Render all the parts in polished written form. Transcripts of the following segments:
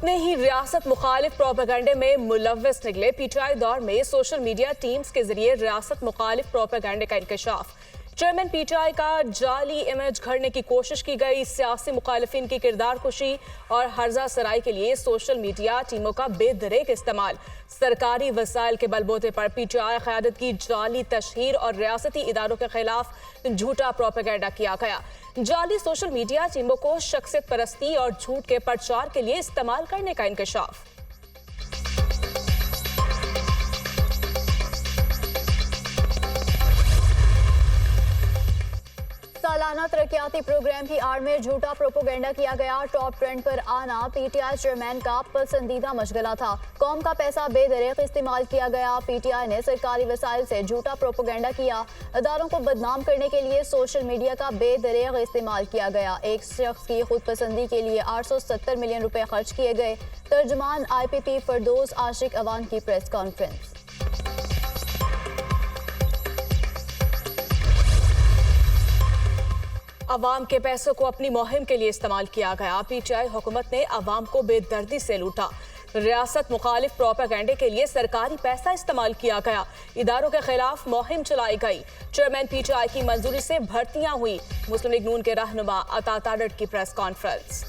अपने ही रियासत मुखालिफ प्रोपेगेंडे में मुलव्वस निकले पीटीआई दौर में सोशल मीडिया टीम्स के जरिए रियासत मुखालिफ प्रोपेगेंडे का इंकशाफ। चेयरमैन पीटीआई का जाली इमेज घड़ने की कोशिश की गई। सियासी मुखालिफिन की किरदार कुशी और हर्जा सराई के लिए सोशल मीडिया टीमों का बेदरेक इस्तेमाल। सरकारी वसाइल के बलबूते पर पीटीआई क़यादत की जाली तशहीर और रियासती इदारों के खिलाफ झूठा प्रोपेगेंडा किया गया। जाली सोशल मीडिया टीमों को शख्सियत परस्ती और झूठ के प्रचार के लिए इस्तेमाल करने का इंकशाफ। सालाना तरक्याती प्रोग्राम की आड़ में झूठा प्रोपोगेंडा किया गया। टॉप ट्रेंड पर आना पीटीआई चेयरमैन का पसंदीदा मशगला था। कौम का पैसा बेदरेक इस्तेमाल किया गया। पीटीआई ने सरकारी वसाइल से झूठा प्रोपोगेंडा किया। अदारों को बदनाम करने के लिए सोशल मीडिया का बेदरेक इस्तेमाल किया गया। एक शख्स की खुद पसंदी के लिए 870 मिलियन रुपए खर्च किए गए। तर्जुमान IPP फरदौस आशिक अवान की प्रेस कॉन्फ्रेंस। अवाम के पैसों को अपनी मुहिम के लिए इस्तेमाल किया गया। पीटीआई हुकूमत ने अवाम को बेदर्दी से लूटा। रियासत मुखालिफ प्रोपेगेंडे के लिए सरकारी पैसा इस्तेमाल किया गया। इदारों के खिलाफ मुहिम चलाई गई। चेयरमैन पीटीआई की मंजूरी से भर्तियां हुई। मुस्लिम लीग नून के रहनुमा अता ताडड़ की प्रेस कॉन्फ्रेंस।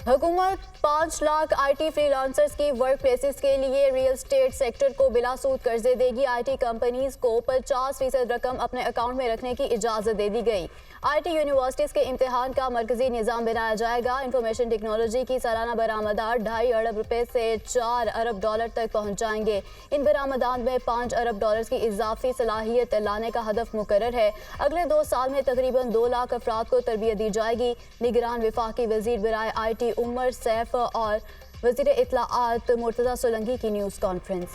हुकूमत 5 लाख IT फ्रीलांसर्स की वर्क प्लेसेस के लिए रियल एस्टेट सेक्टर को बिला सूद कर्जे देगी। IT कंपनीज को 50% रकम अपने अकाउंट में रखने की इजाज़त दे दी गई। IT यूनिवर्सिटीज़ के इम्तिहान का मरकजी निज़ाम बनाया जाएगा। इंफॉर्मेशन टेक्नोलॉजी की सालाना बरामदात 2.5 अरब रुपए से 4 अरब डॉलर तक पहुँच जाएंगे। इन बरामदात में 5 अरब डॉलर की इजाफी सलाहियत लाने का हदफ मुकर्रर है। अगले 2 साल में तकरीबन 2 लाख अफराद को तरबियत दी जाएगी। निगरान वफाकी वजीर बराए IT उमर सैफ और वजीर इत्तलाआत मुर्तज़ा सोलंकी की न्यूज़ कॉन्फ्रेंस।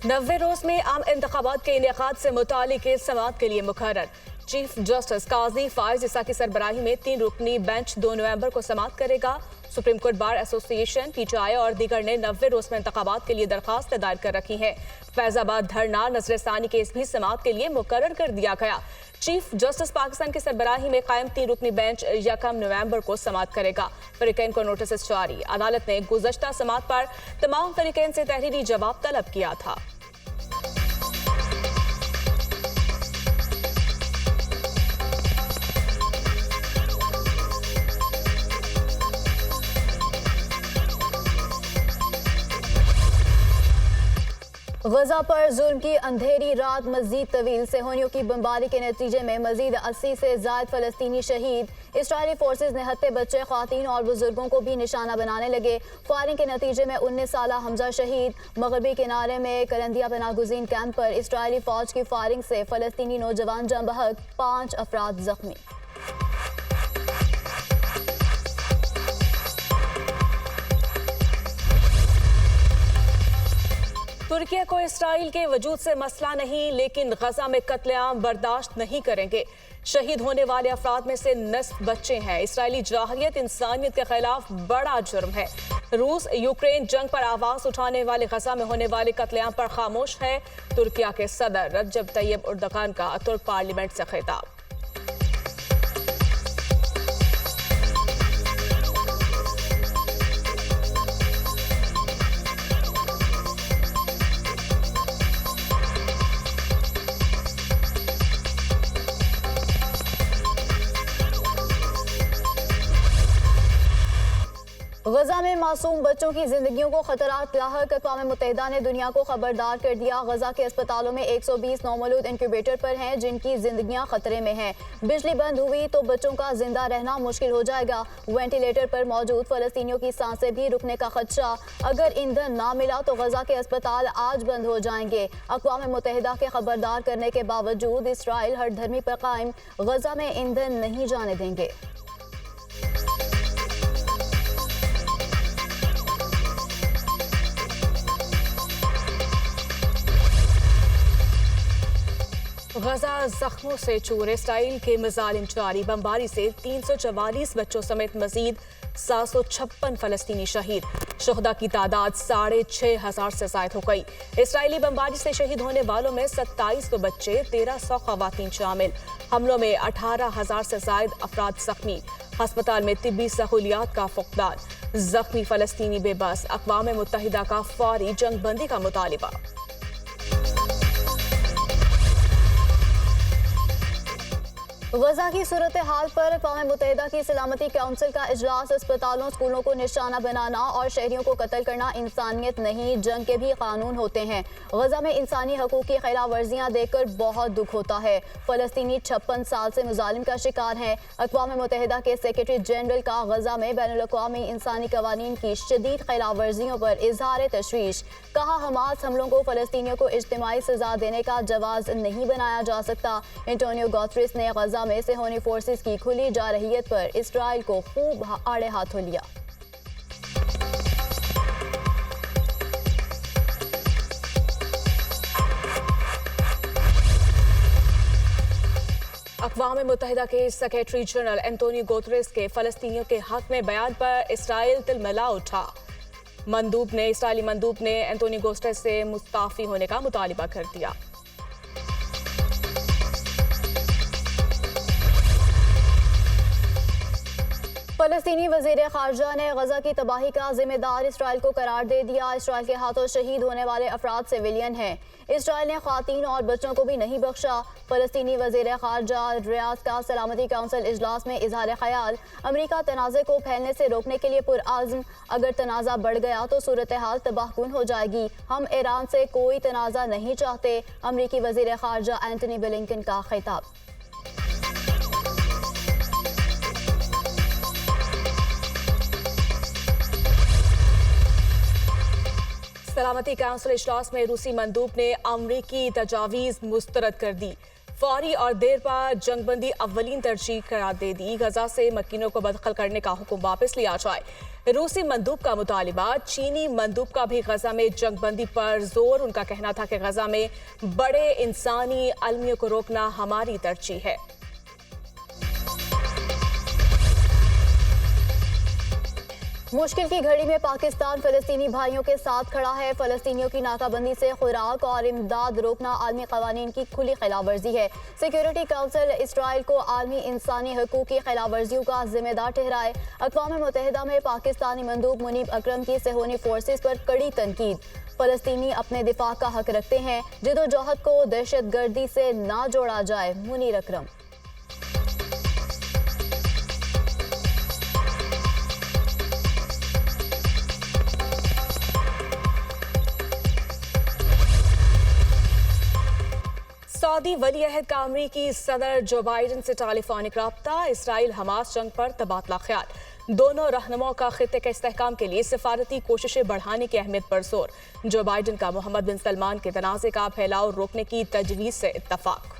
नब्बे रोज में आम इंतखाबात के इनेकाद से मुतालिक समाअत के लिए मुकर्रर। चीफ जस्टिस काजी फाइज ईसा की सरबराही में 3 रुकनी बेंच 2 नवंबर को समाअत करेगा। Supreme court bar association, PTI और दीगर ने 90 रोज में इंतखाबात के लिए दरखास्त दायर कर रखी है। फैजाबाद धरना नजरसानी केस भी समाअत के लिए मुकर्रर कर दिया गया। चीफ जस्टिस पाकिस्तान की सरबराही में कायम 3 रुकनी बेंच 1 नवंबर को समाअत करेगा। फरीकैन को नोटिस जारी। अदालत ने गुज़श्ता समाअत पर तमाम फरीकैन से तहरीरी जवाब तलब किया था। गजा पर जुल्म की अंधेरी रात मजीद तवील। सेहोनियों की बमबारी के नतीजे में मजीद 80 से ज़ायद फलस्तीनी शहीद। इस्राइली फोर्सेज ने हत्ते बच्चे, ख्वातीन और बुजुर्गों को भी निशाना बनाने लगे। फायरिंग के नतीजे में 19 साला हमजा शहीद। मगरबी किनारे में करंदिया पनाहगुज़ीन कैंप पर इस्राइली फौज की फायरिंग से फलस्तीनी नौजवान जाँ बहक, 5 अफराद जख्मी। तुर्की को इसराइल के वजूद से मसला नहीं, लेकिन गजा में कत्लेआम बर्दाश्त नहीं करेंगे। शहीद होने वाले अफराद में से निस्फ बच्चे हैं। इसराइली जाहिलियत इंसानियत के खिलाफ बड़ा जुर्म है। रूस यूक्रेन जंग पर आवाज उठाने वाले गजा में होने वाले कत्लेआम पर खामोश है। तुर्की के सदर रजब तैयब उर्दगान का तुर्क पार्लियामेंट से खिताब। गजा में मासूम बच्चों की जिंदगियों को खतरात लाहक। अक़वाम मुत्तहिदा ने दुनिया को खबरदार कर दिया। गजा के अस्पतालों में 120 नौमौलूद इंक्यूबेटर पर हैं जिनकी जिंदगियां खतरे में हैं। बिजली बंद हुई तो बच्चों का जिंदा रहना मुश्किल हो जाएगा। वेंटिलेटर पर मौजूद फलस्तीनियों की सांसें भी रुकने का खदशा। अगर ईंधन ना मिला तो गजा के अस्पताल आज बंद हो जाएंगे। अक़वाम मुत्तहिदा के खबरदार करने के बावजूद इसराइल हर धर्मी पर कायम। गजा में ईंधन नहीं जाने देंगे। गजा जख्मों से चूर। इसराइल के मजालिम जारी। बमबारी से 344 बच्चों समेत मजीद 756 फलस्तीनी शहीद। शुहदा की तादाद 6,500 से जायद हो गई। इसराइली बमबारी से शहीद होने वालों में 27 बच्चे, 1300 खवातीन शामिल। हमलों में 18,000 से जायद अफराद जख्मी। अस्पताल में तिब्बी सहूलियात का फुकदान। जख्मी फलस्तीनी बेबस। अक़वाम मुत्तहिदा का फौरी जंगबंदी का मुतालिबा। गजा की सूरत हाल पर अक़वाम मुत्तहिदा की सलामती काउंसिल का इजलास। अस्पतालों, स्कूलों को निशाना बनाना और शहरियों को कत्ल करना इंसानियत नहीं, जंग के भी कानून होते हैं। गजा में इंसानी हकूक़ की खिलाफ वर्जियाँ देखकर बहुत दुख होता है। फ़लस्तीनी 56 साल से मुजालिम का शिकार हैं। अक़वाम मुत्तहिदा के सेक्रेटरी जनरल का गजा में बैनुल-अक़वामी इंसानी कवानीन की शदीद खिलाफ वर्जियों पर इजहार तशवीश। कहा, हमास हमलों को फ़लस्तीनियों को इज्तिमाई सज़ा देने का जवाज़ नहीं बनाया जा सकता। एंटोनियो गुतेरेस ने गजा में सेहोनी फोर्सेस की खुली जारहियत पर इसराइल को खूब आड़े हाथों लिया। अक़वाम मुत्तहिदा के सेक्रेटरी जनरल एंटोनियो गुतेरेस के फ़लस्तीनियों के हक में बयान पर इसराइल तिलमिला उठा। इसराइली मंदूब ने एंटोनियो गुतेरेस से मुस्ताफ़ी होने का मुतालिबा कर दिया। फ़लस्तीनी वज़ीर ख़ारजा ने गजा की तबाही का जिम्मेदार इसराइल को करार दे दिया। इसराइल के हाथों शहीद होने वाले अफराद सिविलियन हैं। इसराइल ने ख़वातीन और बच्चों को भी नहीं बख्शा। फ़लस्तीनी वज़ीर ख़ारजा रियाद का सलामती काउंसिल इजलास में इजहार ख्याल। अमरीका तनाज़े को फैलने से रोकने के लिए पुरअज़्म। अगर तनाज़ा बढ़ गया तो सूरत हाल तबाहकुन हो जाएगी। हम ईरान से कोई तनाज़ा नहीं चाहते। अमरीकी वज़ीर ख़ारजा एंटनी ब्लिंकन का खिताब। सलामती काउंसिल इजलास में रूसी मंदूब ने अमरीकी तजावीज़ मुस्तरद कर दी। फौरी और देर पर जंगबंदी अव्वलीन तरजीह करार दे दी। गजा से मकीनों को बदखल करने का हुक्म वापस लिया जाए। रूसी मंदूब का मुतालिबा। चीनी मंदूब का भी गजा में जंगबंदी पर जोर। उनका कहना था कि गजा में बड़े इंसानी अलमियों को रोकना हमारी तरजीह है। मुश्किल की घड़ी में पाकिस्तान फ़लस्तीनी भाइयों के साथ खड़ा है। फ़लस्तीनियों की नाकाबंदी से खुराक और इमदाद रोकना आलमी क़वानीन की खुली खिलाफ वर्जी है। सिक्योरिटी काउंसिल इसराइल को आलमी इंसानी हकूक़ की खिलाफ वर्जियों का जिम्मेदार ठहराए। अक़वाम मुत्तहिदा में पाकिस्तानी मंदूब मुनीब अकरम की सेहोनी फोर्सेस पर कड़ी तनकीद। फ़लस्तीनी अपने दिफा का हक रखते हैं, जदोजहद को दहशत गर्दी से ना जोड़ा जाए। मुनीब अकरम। सऊदी वली अहद का अमरीकी सदर जो बाइडन से टेलीफोनिक राब्ता। इसराइल हमास जंग पर तबादला ख्याल। दोनों रहनुमाओं का खित्ते के इस्तेहकाम के लिए सिफारती कोशिशें बढ़ाने की अहमियत पर जोर। जो बाइडन का मोहम्मद बिन सलमान के तनाज़े का फैलाव रोकने की तजवीज़ से इत्तफाक।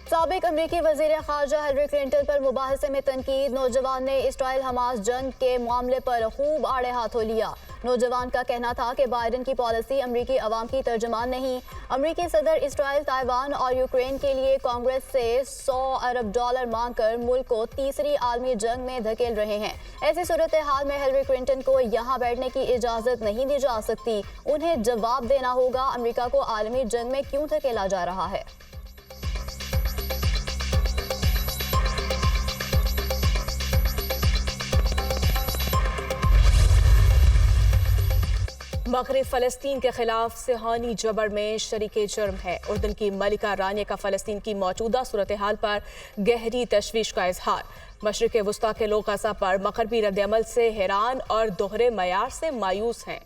साबिक अमरीकी वज़ीर ख़ारजा हिलरी क्लिंटन पर मुबाहिसे में तनकीद। नौजवान ने इसराइल हमास जंग के मामले पर खूब आड़े हाथों लिया। नौजवान का कहना था कि बाइडन की पॉलिसी अमरीकी अवाम की तर्जुमान नहीं। अमरीकी सदर इसराइल, ताइवान और यूक्रेन के लिए कांग्रेस से $100 अरब मांगकर मुल्क को तीसरी आलमी जंग में धकेल रहे हैं। ऐसी सूरत हाल में हिलरी क्लिंटन को यहाँ बैठने की इजाज़त नहीं दी जा सकती। उन्हें जवाब देना होगा अमरीका को आलमी जंग में क्यों धकेला जा रहा है। मग़रिब फ़लस्तीन के खिलाफ सेहोनी जबर में शरीके जुर्म है। उर्दन की मलिका रानिया का फ़लस्तीन की मौजूदा सूरत हाल पर गहरी तशवीश का इजहार। मशरिक़ वुस्ता के लोग गज़ा पर मग़रबी रद्द-ए-अमल से हैरान और दोहरे मयार से मायूस हैं।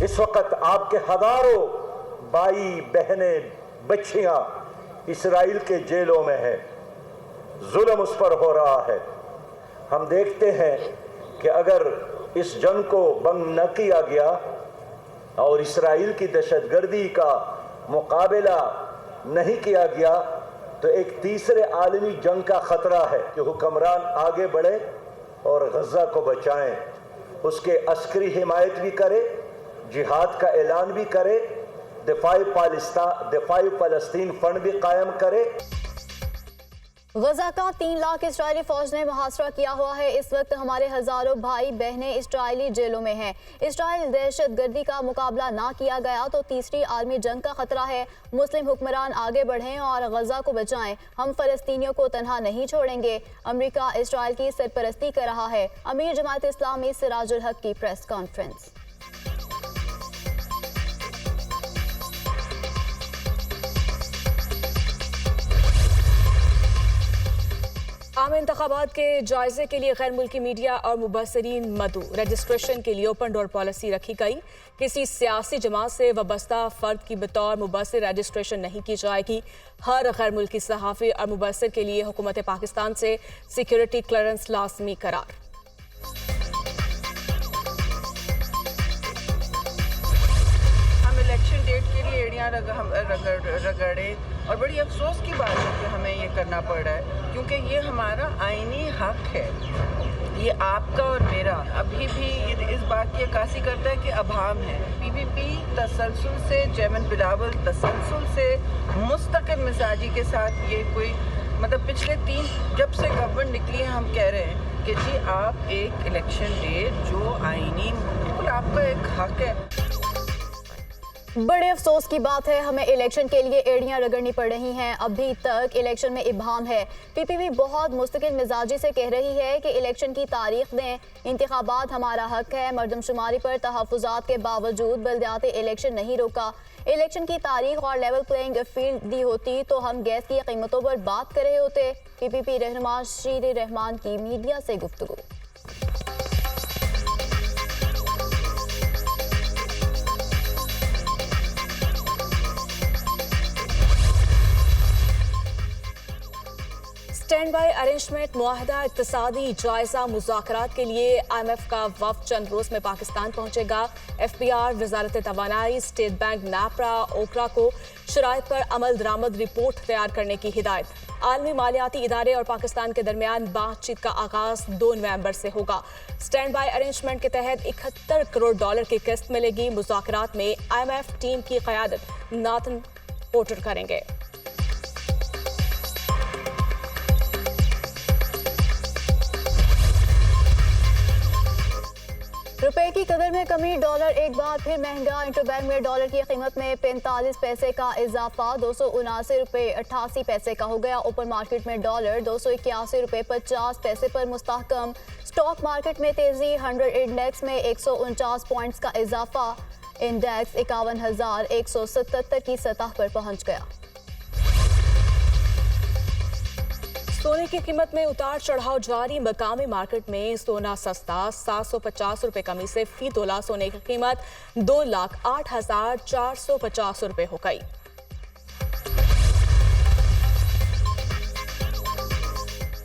इस वक्त आपके हजारों भाई बहनें बच्चियां इसराइल के जेलों में हैं। जुल्म उस पर हो रहा है। हम देखते हैं कि अगर इस जंग को बंद न किया गया और इसराइल की दहशतगर्दी का मुकाबला नहीं किया गया तो एक तीसरे आलमी जंग का खतरा है कि हुक्मरान आगे बढ़े और गजा को बचाएं, उसके अस्करी हिमायत भी करे, जिहाद का ऐलान भी करे, दिफाई फ़लस्तीन फंड भी कायम करे। गजा का 3 लाख इजरायली फौज ने मुहासरा किया हुआ है। इस वक्त हमारे हजारों भाई बहनें इजरायली जेलों में हैं। इजराइल दहशत गर्दी का मुकाबला ना किया गया तो तीसरी आलमी जंग का खतरा है। मुस्लिम हुक्मरान आगे बढ़ें और गजा को बचाएं। हम फलस्तीनियों को तनहा नहीं छोड़ेंगे। अमेरिका इजराइल की सरपरस्ती कर रहा है। अमीर जमात इस्लामी सिराजुल हक की प्रेस कॉन्फ्रेंस। आम इंतखाबात के जायजे के लिए गैर मुल्की मीडिया और मुबसरीन मदऊ रजिस्ट्रेशन के लिए ओपन डोर पॉलिसी रखी गई। किसी सियासी जमात से वाबस्ता फर्द की बतौर मुबसर रजिस्ट्रेशन नहीं की जाएगी। हर गैर मुल्की सहाफ़ी और मुबसर के लिए हुकूमत पाकिस्तान से सिक्योरिटी क्लियरेंस लाजमी करार। इलेक्शन डेट के लिए एड़ियाँ रगड़े और बड़ी अफसोस की बात है कि हमें ये करना पड़ रहा है, क्योंकि ये हमारा आईनी हक है। ये आपका और मेरा अभी भी इस बात की अक्कासी करता है कि अभाम है। पीपीपी तसलसल से, चेयरमैन बिलावल तसलसल से मुस्तकिल मिजाजी के साथ ये कोई मतलब पिछले 3 जब से गवर्नमेंट निकली है हम कह रहे हैं कि जी आप एक इलेक्शन डेट जो आईनी बिल्कुल आपका एक हक है। बड़े अफसोस की बात है, हमें इलेक्शन के लिए एड़ियां रगड़नी पड़ रही हैं। अभी तक इलेक्शन में इब्हाम है। पीपीपी बहुत मुस्तकिल मिजाजी से कह रही है कि इलेक्शन की तारीख दें, इंतखाबात हमारा हक है। मरदमशुमारी पर तहफ़्फ़ुज़ात के बावजूद बल्दियाती इलेक्शन नहीं रोका। इलेक्शन की तारीख और लेवल प्लेइंग फील्ड दी होती तो हम गैस की कीमतों पर बात कर रहे होते। पीपीपी रहनुमा शीर रहमान की मीडिया से गुफ्तगू। स्टैंड बाई अरेंजमेंट मुआहदा इक्तिसादी जायजा मुज़ाकरात के लिए IMF का वफ़द चंद रोज़ में पाकिस्तान पहुंचेगा। FBR, वजारत तवानाई, स्टेट बैंक, नापरा, ओकरा को शराइत पर अमल दरामद रिपोर्ट तैयार करने की हिदायत। आलमी मालियाती इदारे और पाकिस्तान के दरमियान बातचीत का आगाज 2 नवंबर से होगा। स्टैंड बाई अरेंजमेंट के तहत $71 करोड़ की किस्त मिलेगी। मुज़ाकरात में IMF टीम की क़यादत नाथन पोर्टर करेंगे। रुपए की कदर में कमी, डॉलर एक बार फिर महंगा। इंटरबैंक में डॉलर की कीमत में 45 पैसे का इजाफा, 279 रुपये 88 पैसे का हो गया। ओपन मार्केट में डॉलर 281 रुपये 50 पैसे पर मुस्तहकम। स्टॉक मार्केट में तेजी, 100 इंडेक्स में 149 पॉइंट्स का इजाफा। इंडेक्स 51,177 की सतह पर पहुंच गया। सोने की कीमत में उतार चढ़ाव जारी। मकामी मार्केट में सोना सस्ता, 750 रुपए कमी से फी तोला सोने की कीमत 2,08,450 रुपए हो गई।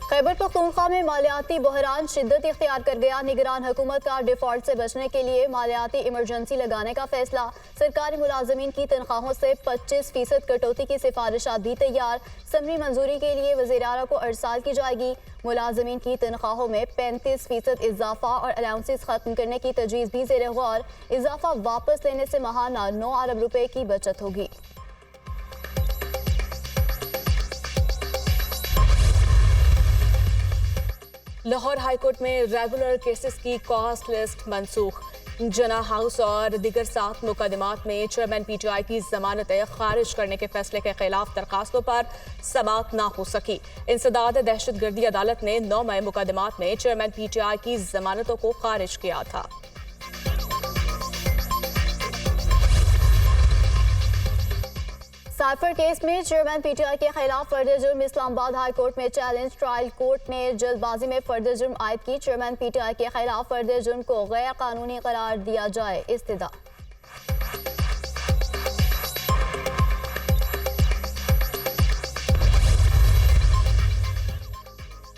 खैबर पख्तूनख्वा में मालियाती बहरान शिद्दत इख्तियार कर गया। निगरान हुकूमत का डिफॉल्ट से बचने के लिए मालियाती इमरजेंसी लगाने का फैसला। सरकारी मुलाजमीन की तनख्वाहों से 25% कटौती की सिफारिशात भी तैयार। समरी मंजूरी के लिए वज़ीर-ए-आला को अरसाल की जाएगी। मुलाजमीन की तनख्वाहों में 35% इजाफा और अलाउंसेस खत्म करने की तजवीज़ भी ज़ेर गौर। इजाफा वापस लेने से माहाना 9 अरब रुपए की बचत होगी। लाहौर हाईकोर्ट में रेगुलर केसेस की कॉस्ट लिस्ट मनसूख। जना हाउस और दिगर 7 मुकदमात में चेयरमैन PTI की जमानतें खारिज करने के फैसले के खिलाफ दरखास्तों पर समाअत ना हो सकी। इंसदाद दहशत गर्दी अदालत ने 9 मई मुकदमात में चेयरमैन PTI की जमानतों को खारिज किया था। साइफर केस में चेयरमैन PTI के खिलाफ फर्द जुर्म इस्लामाबाद हाई कोर्ट में चैलेंज। ट्रायल कोर्ट ने जल्दबाजी में फर्द जुर्म आयद की। चेयरमैन PTI के खिलाफ फर्द जुर्म को गैर कानूनी करार दिया जाए। इस्तदा।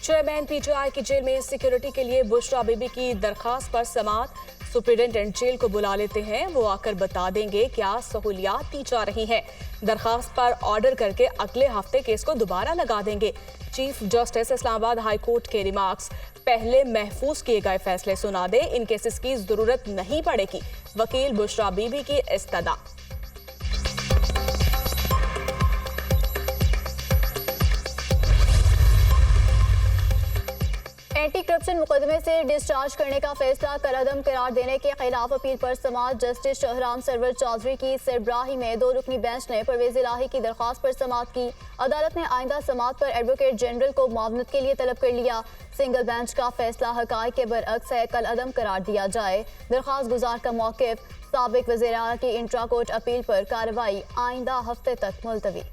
चेयरमैन PTI की जेल में सिक्योरिटी के लिए बुशरा बीबी की दरखास्त पर समाअत। सुपरिटेंडेंट जेल को बुला लेते हैं, वो आकर बता देंगे क्या सहूलियात दी जा रही हैं। दरखास्त पर ऑर्डर करके अगले हफ्ते केस को दोबारा लगा देंगे। Chief justice Islamabad high court के रिमार्क्स, पहले महफूज किए गए फैसले सुना दे, इन केसेस की जरूरत नहीं पड़ेगी। वकील बुशरा बीबी की इस्तदा। एंटी करप्शन मुकदमे से डिस्चार्ज करने का फैसला कलअदम करार देने के खिलाफ अपील पर समाअत जस्टिस शहराम सरवर चौधरी की सरबराही में 2 रुकनी बेंच ने परवेज इलाही की दरख्वास्त पर समाअत की। अदालत ने आइंदा समाअत पर एडवोकेट जनरल को मुआवनत के लिए तलब कर लिया। सिंगल बेंच का फैसला हकायक के बरअक्स है, कलअदम करार दिया जाए। दरख्वास्त गुजार का मौक़िफ़, साबिक वज़ीर आला की इंट्रा कोर्ट अपील पर कार्रवाई आइंदा हफ्ते तक मुलतवी।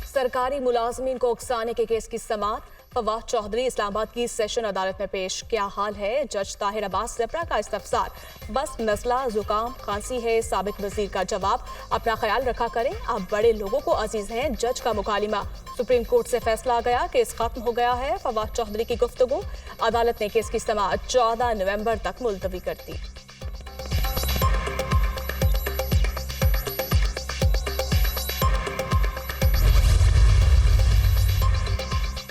सरकारी मुलाजमीन को उकसाने के केस की समाअत, फवाद चौधरी इस्लामाबाद की सेशन अदालत में पेश। क्या हाल है? जज ताहिर अब्बास जबरा का इस्तफसार, बस नज़ला जुकाम खांसी है। साबिक वजीर का जवाब, अपना ख्याल रखा करें, आप बड़े लोगों को अजीज हैं। जज का मुकालिमा, सुप्रीम कोर्ट से फैसला आ गया, केस खत्म हो गया है। फवाद चौधरी की गुफ्तगू, अदालत ने केस की समाअत 14 नवंबर तक मुलतवी कर दी।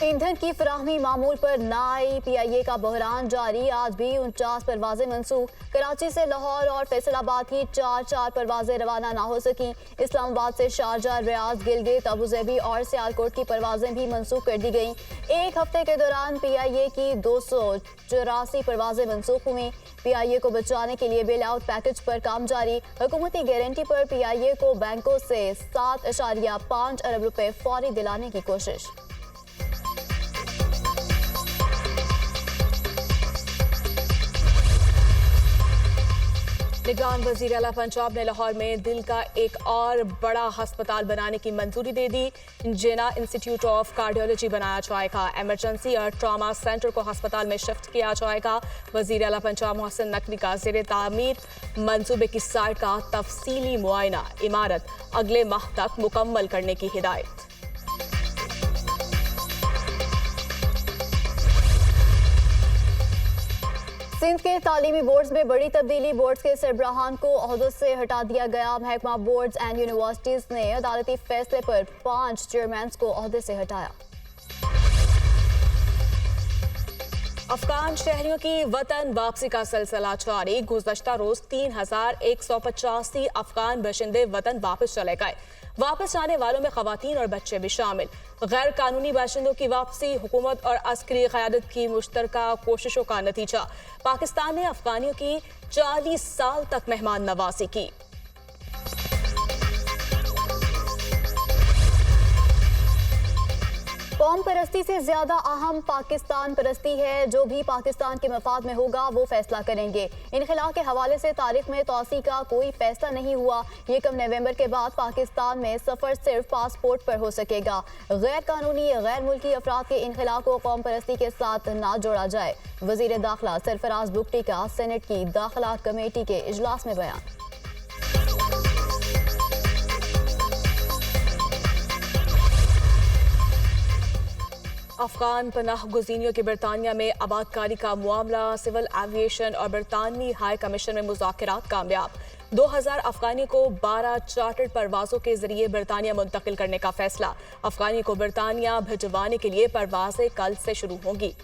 ईंधन की फराहमी मामूल पर नाई PIA का बहरान जारी। आज भी 49 परवाजें मनसूख। कराची से लाहौर और फैसलाबाद की 4 परवाजें रवाना ना हो सकी। इस्लामाबाद से शारजा, रियाद, गिलगित, अबूजहबी और सियालकोट की परवाजें भी मनसूख कर दी गईं। एक हफ्ते के दौरान PIA की 284 परवाजें मनसूख हुई। PIA को बचाने के लिए बेल आउट पैकेज पर काम जारी। हुकूमती गारंटी पर PIA को बैंकों से 7.5 अरब रुपए फौरी दिलाने की कोशिश। निगरान वज़ीर आला पंजाब ने लाहौर में दिल का एक और बड़ा अस्पताल बनाने की मंजूरी दे दी। जिना इंस्टीट्यूट ऑफ कार्डियोलॉजी बनाया जाएगा। इमरजेंसी और ट्रॉमा सेंटर को अस्पताल में शिफ्ट किया जाएगा। वज़ीर आला पंजाब मोहसिन नकवी का ज़ेरे तामीर मंसूबे की साइट का तफसीली मुआयना, इमारत अगले माह तक मुकम्मल करने की हिदायत। सिंध के तालीमी बोर्ड्स में बड़ी तब्दीली। बोर्ड्स के सरबराहान को ओहदों से हटा दिया गया। महकमा बोर्ड्स एंड यूनिवर्सिटीज ने अदालती फैसले पर 5 चेयरमैन को ओहदे से हटाया। अफगान शहरियों की वतन वापसी का सिलसिला जारी। गुज़श्ता रोज 3185 अफगान बाशिंदे वतन वापस चले गए। वापस जाने वालों में खवातीन और बच्चे भी शामिल। गैर कानूनी बाशिंदों की वापसी हुकूमत और अस्करी क़यादत की मुश्तरका कोशिशों का नतीजा। पाकिस्तान ने अफगानियों की 40 साल तक मेहमान नवाजी की। कौम परस्ती से ज्यादा अहम पाकिस्तान परस्ती है। जो भी पाकिस्तान के मफाद में होगा वो फैसला करेंगे। इनखला के हवाले से तारीख में तौसी का कोई फैसला नहीं हुआ। 1 नवंबर के बाद पाकिस्तान में सफर सिर्फ पासपोर्ट पर हो सकेगा। गैर कानूनी गैर मुल्की अफराद के इनखला को कौम परस्ती के साथ ना जोड़ा जाए। वजीर दाखिला सरफराज बुगटी का सेनेट की दाखिला कमेटी के इजलास में बयान। अफगान पनाह गुज़ीनियों की बरतानिया में आबादकारी का मामला। सिविल एविएशन और बरतानवी हाई कमीशन में मुज़ाकरात कामयाब। 2000 अफगानी को 12 चार्टर्ड परवाजों के जरिए बरतानिया मुंतकिल करने का फैसला। अफगानी को बरतानिया भिजवाने के लिए परवाजें कल से शुरू होंगी।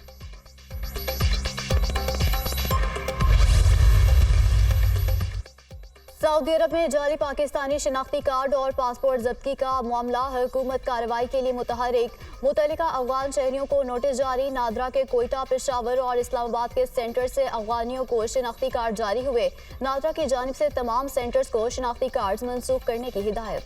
सऊदी अरब में जारी पाकिस्तानी शनाख्ती कार्ड और पासपोर्ट जब्ती का मामला। हुकूमत कार्रवाई के लिए मुतहरिक। मुतल्लिका अफगान शहरियों को नोटिस जारी। नादरा के कोयटा, पेशावर और इस्लामाबाद के सेंटर से अफगानियों को शनाख्ती कार्ड जारी हुए। नादरा की जानिब से तमाम सेंटर्स को शनाख्ती कार्ड मंसूख करने की हिदायत।